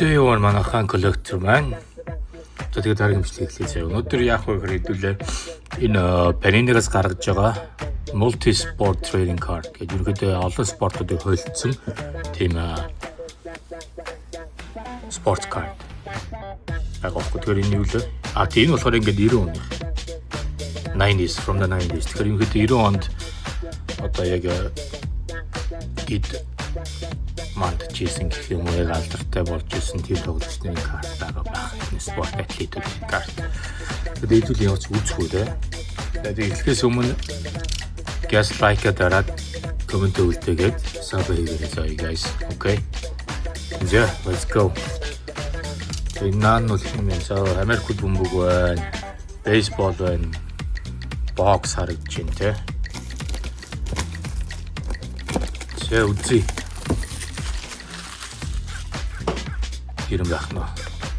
J1 манайхан коллектор маань. За тэгээд дараагийн бичлэг эхлэе. Өнөөдөр яах вэ гэхээр хэдүүлээ энэ Panini-гаас гаргаж байгаа multi sport trading card гэдэг ерөнхийдөө олон спортуудыг холилдсон тийм sports card. Тэгэхээр энэ юу вэ? Тийм болохоор ингээд 90 оны 90s from the 90s. Тэгэхээр ерөнхийдөө 90 онд одоо яг ид манд чийсэн гэх юм уу яг алдартай болж ирсэн тийм тоглогчны карт байгаа байх. Энэ спорт атлетуудын карт. Тэгээд хэдүүл явж үзэх үү те. Тэгээд эхлэхээс өмнө guys like-а дараад коммент өгөлтэйгээд sub хийгээрэй заа guys. Okay. Yeah, let's go. Энэ наан нь юм яа. Америк бөмбөг байна. Бейсбол байна. Бокс харагдаж байна те. Тэ үзье. Ирэн байх нь.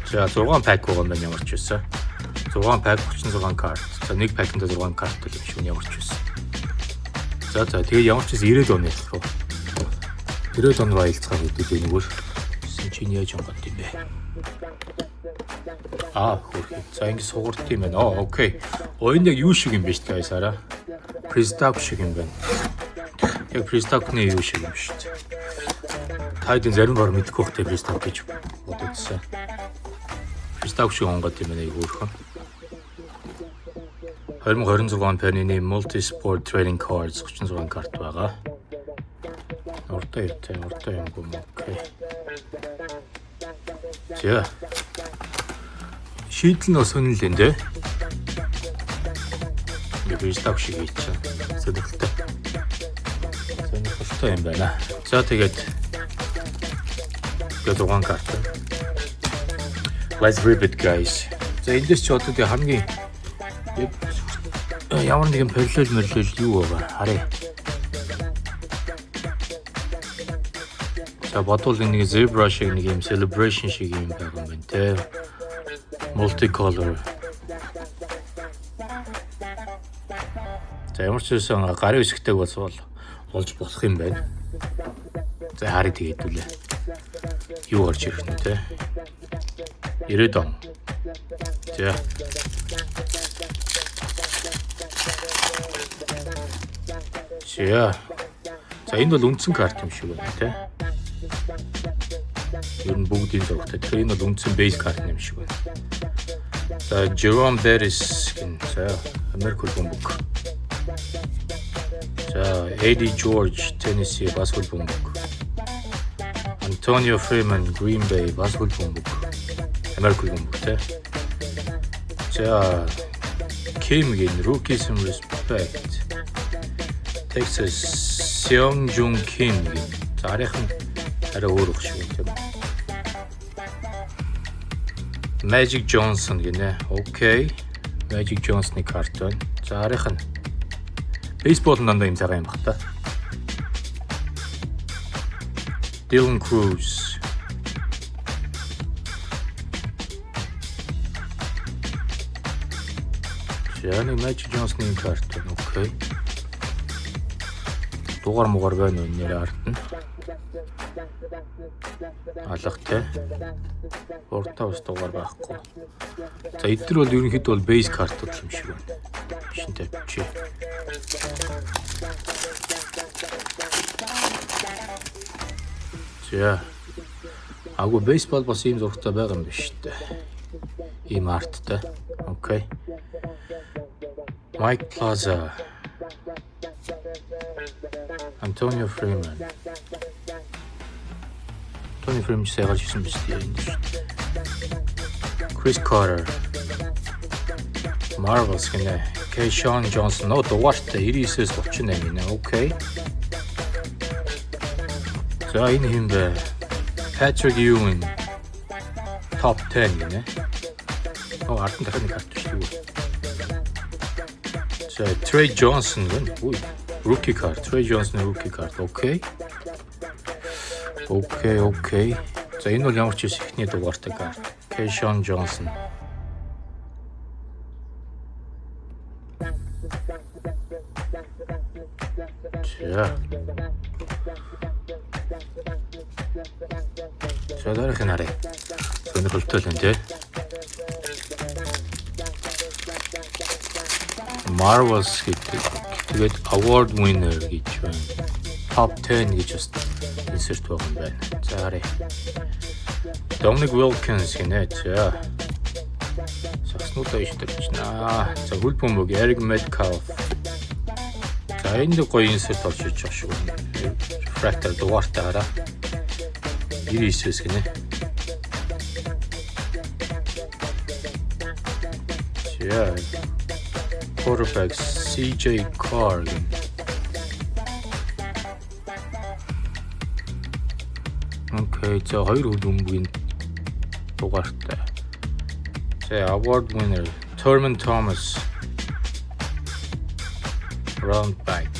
За 6 пак байгаа юм ямар ч байсан. 6 пак 36 карт. За нэг пакнд 6 карт л юм шиг ямар ч байсан. За тэгээ ямар ч байсан 90 оны руу. 90 он руу аялцгаа гэдэг нэгөр. Чинь яаж юм бат юм бэ? Хөрхи. За ингэ сугарт юм байна. Окей. Энэ яг юу шиг юм бэ шүү дээ сараа. Prestock шиг юм байна. Яг Prestock-ны юу шиг юм шүү дээ. Тайдын зарим бор мэдгүй хөхтэй Prestock гэж бодогдсон. Prestock шиг онгод юм байна өөрхөн. 2026 Panini multi-sport trading cards 36 карт байгаа. Уртай юм гоо. Окей. За. Шийдэл нь сонирхол энэ дээ. Prestock шиг ийч. Сонирхолтой юм байна. За тэгээд 6 карт. Let's rip it guys. За эндээс ч одоо хамгийн ямар нэгэн параллел юу байгаа харъя. За бодвол нэг zebra шиг нэг юм celebration шиг юм байгаа юм байна те. Multicolor. За ямар ч байсан гарын үсгтэй болж болох юм байна. За харъя тэгээд үлээ. Юу гарч ирэх нь те. 90 он. За. За энэ бол үндсэн карт юм шиг байна те. Ер нь бүгдийн зурагтай. Тэгэхээр энэ бол үндсэн base карт юм шиг байна. За Jerome Bettis гин. За Америк бөмбөг. За Eddie George Tennessee basketball бөмбөг. Antonio Freeman Green Bay basketball бөмбөг. Америк бөмбөг те. За Kim гин Rookie some respect. Texas Seongjung Kim гин. За арайхан арай өөр их шиг юм. Magic Johnson гинэ. Окей. Magic Johnson-ы карт байна. За арайхан бейсбол дандаа юм цагаан юм баг та. Dylan Cruz. Яны Magic Johnson-ы карт байна. Окей. Дугаар муугар байна уу нэр арт нь. Алгатай. Уртаа ус дугаар байхгүй. За эдгээр бол ерөнхийдөө бол base картууд юм шиг байна. Шин тавьчих. За. Агуу бейсбол бас ийм зургтай байгаа юм биш үү? Ийм арттай. Окей. Mike Plaza. Antonio Freeman. Tony Freeman сайгаар хийсэн биз дээ. Chris Carter. Marvels гинэ. Keyshawn Johnson. Дугаартай 99-с 38 гинэ. Окей. За энэ юм бэ. Patrick Ewing. Top 10 гинэ. Ард нь дахин карт шүү. За Trey Johnson гэнэ. Rookie card. Trey Johnson rookie card. Окей. За энэ бол ямар ч ихний дугаартай карт. Keyshawn Johnson. За. За дараагийн харъя. Сонирхолтой л энэ тий. Marvels гэдэг. Тэгээд award winner гэж байна. Top 10 гэж бас insert байгаа юм байна. За харъя. Dominic Wilkins гэнэ. За. Сагснуудаа ишдэрч наа. За хөл бөмбөг Eric Metcalf. За энэ гоё insert болж иж байгаа шүү. Refractor дугаартай хараа. 99-с гинэ. Yeah. Quarterback CJ Carr. Okay, за хоёр хөл бөмбөгийн дугаартай. За award winner Thurman Thomas. Round back.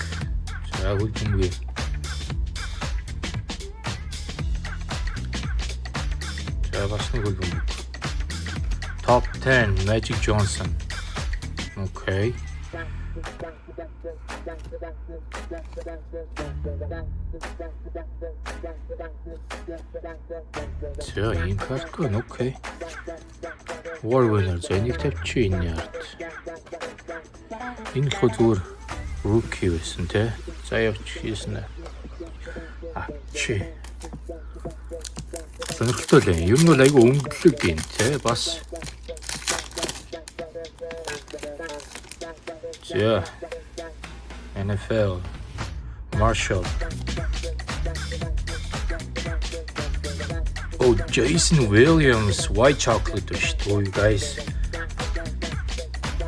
За хөл бөмбөгийн бас нэг хөл бөмбөг. Top 10 Magic Johnson. Okay. За ийм картгүй нь окей. War winner за энийг тавьчих энэ ярд. Энэ л зүгээр rookie байсан те. За явж хийсэн. Чи. Сонирхолтой л юм. Ер нь бол айгүй өнгөлөг юм те. Бас. За. NFL Marshall. Oh, Jason Williams, white chocolate шүү дээ, guys.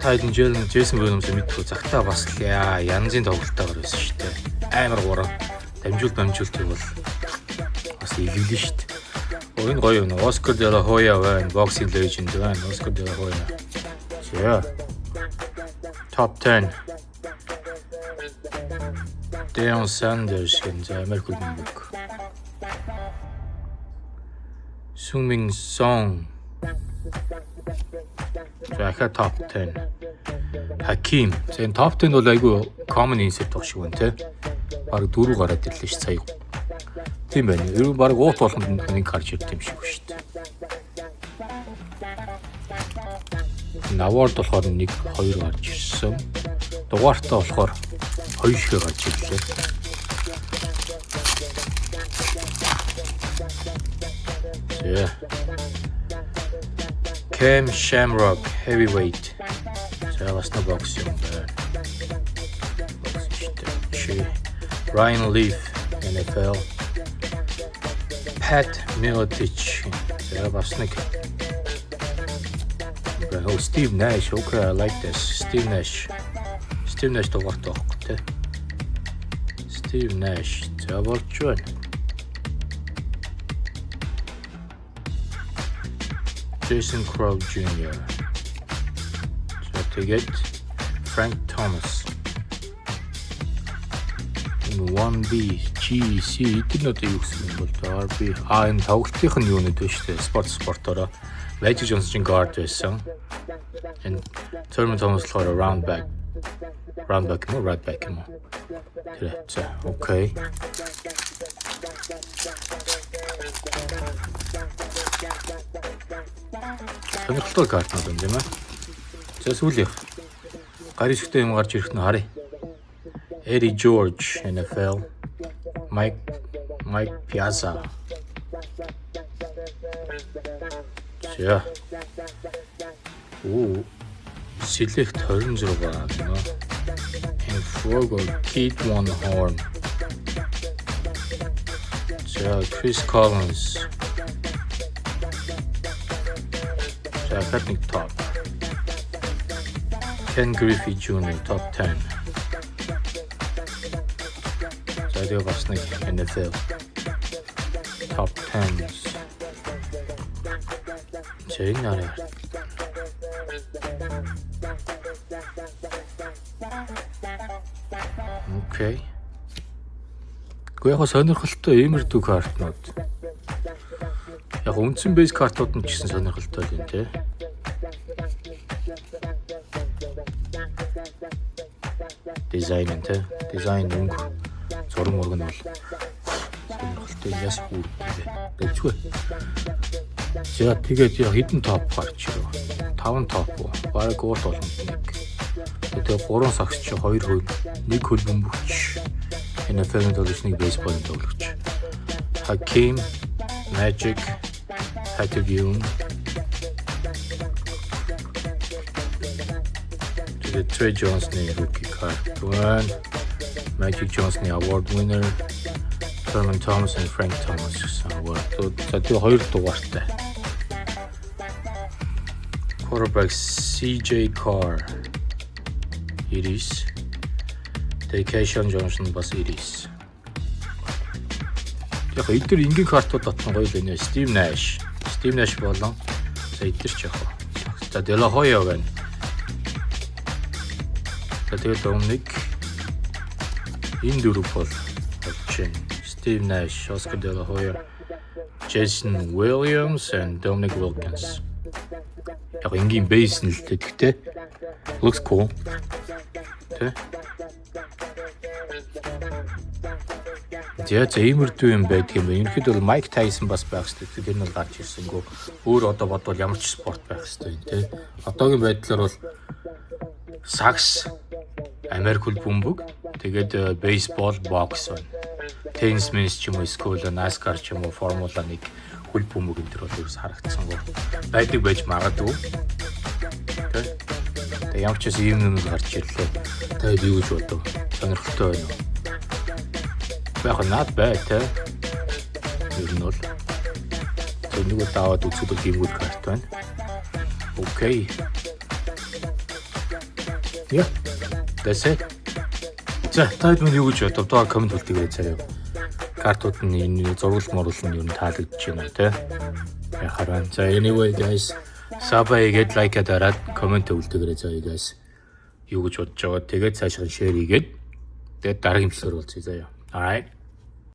Tyler Jason Williams мэдгүй цагтаа бас л янзын тоглолтоор байсан шүү дээ. Амар гурав. Дамжуулт юм бол бас игэлэн шүү дээ. Энэ гоё юм. Oscar De La Hoya байна, boxing legend байна, Oscar De La Hoya. За. Top 10. Deion Sanders гэнэ Америк хөлбөмбөг. Sung-Min Song. За top 10. Hakim. За энэ top 10 бол айгүй common insert баг шиг байна те. Бараг 4 гараад ирлээ ш сая. Тийм байна. Ер нь бараг уут болгонд нэг гарч ирд юм шиг шүү дээ. Award болохоор 1 2 гарч ирсэн. Дугаартаа болохоор 2 шиг гарч ирлээ. Yeah. Cam Shamrock heavyweight. So that's no boxing there. Ryan Leaf NFL. Pat Miletich. So that's Nick. Oh, Steve Nash. Okay, I like this. Steve Nash. Steve Nash to what talk? Steve Nash. So about John. Jason Crow Jr. So to get Frank Thomas. 1B GC тэднүүд юу гэсэн юм бол RB энэ тоглолтынх нь юу нэт вэ шүү дээ спортороо Magic Johnson guard байсан. Энэ Thurman Thomas болохоор round back юм уу right back юм уу. Тэр за окей. Сонирхолтой картнууд юм тийм ээ. За сүүлийнх гарын шигтэй юм гарч ирэх нь харъя. Eddie George NFL. Mike Piazza. За. Select 26 байна. And Frogger Keith Van Horn. За Chris Collins. Cutting top. Ken Griffey Jr. top 10. So I do have a NFL top 10s. Okay. Гэхдээ яг сонирхолтой иймэрдүү картнууд. Яг үндсэн бейс картууд нь ч гэсэн сонирхолтой юм тий. Дизайн нь тий. Дизайн өнгө зураг мөргөн бол сонирхолтой. одоо яс хүүрдээ. Дэвчгүй. За тэгээд хідэн топ гарч ирв. 5 топ уу. Бараг уут болгонд нэг. Тэгээд 3 сагч чи 2 хөл, 1 хөл бөмбөгч. NFL-ийн тоглогчныг бейсболын тоглогч. Hakeem, Magic, Patrick Ewing. Тэгээд Trey Jones-ны rookie card. Magic Johnson award winner. Thurman Thomas and Frank Thomas гэсэн award. За тэр 2 дугаартай. Quarterback CJ Carr 90. Keyshawn Johnson бас 90. Яг эдгээр энгийн картууд татсан гоё л байна. Steve Nash болон за эдгээр ч яг. За De La Hoya байна. За тэгээд Dominic энэ дөрөв бол болж байна. Steve Nash, Oscar De La Hoya, Jason Williams and Dominic Wilkins. Яг энгийн бейс нь л тэгтэй. Looks cool. Тэ. За иймэрдүү юм байдаг юм байна. Ерөнхийдөө бол Mike Tyson бас байх хэрэгтэй. Тэр нь бол гарч ирсэнгөө. Өөр одоо бодвол ямар ч спорт байх хэрэгтэй юм тий. Одоогийн байдлаар бол сакс, Америк хөл бөмбөг, тэгээд бейсбол, бокс байна. Теннис ч юм уу, эсвэл NASCAR ч юм уу, Формула 1 хөл бөмбөг энэ төр бол ерөөс харагдсан гоо. Байдаг байж магадгүй. Тэ. Тэгээд ямар ч юм юм гарч ирлээ. Тэгээд юу гэж бодов? Сонирхолтой байна уу? Яг not bad те. Ер нь бол нэг удаад үзүүлэх гимгүүл карт байна. Окей. Yeah. That's it. За, таад мөн юу гэж бодов? Доор комент үлдээгээрэй заяа. Картууд нь энэ зургал моруулал нь ер нь таалагдж байна те. Яхаар. За, anyway guys, subscribe like дараад комент үлдээгээрэй заяа guys. Юу гэж бодож байгаа. Тэгээд цаашаа share хийгээд тэгээд дараагийн бичлэгээр уулзъя заяа. All right.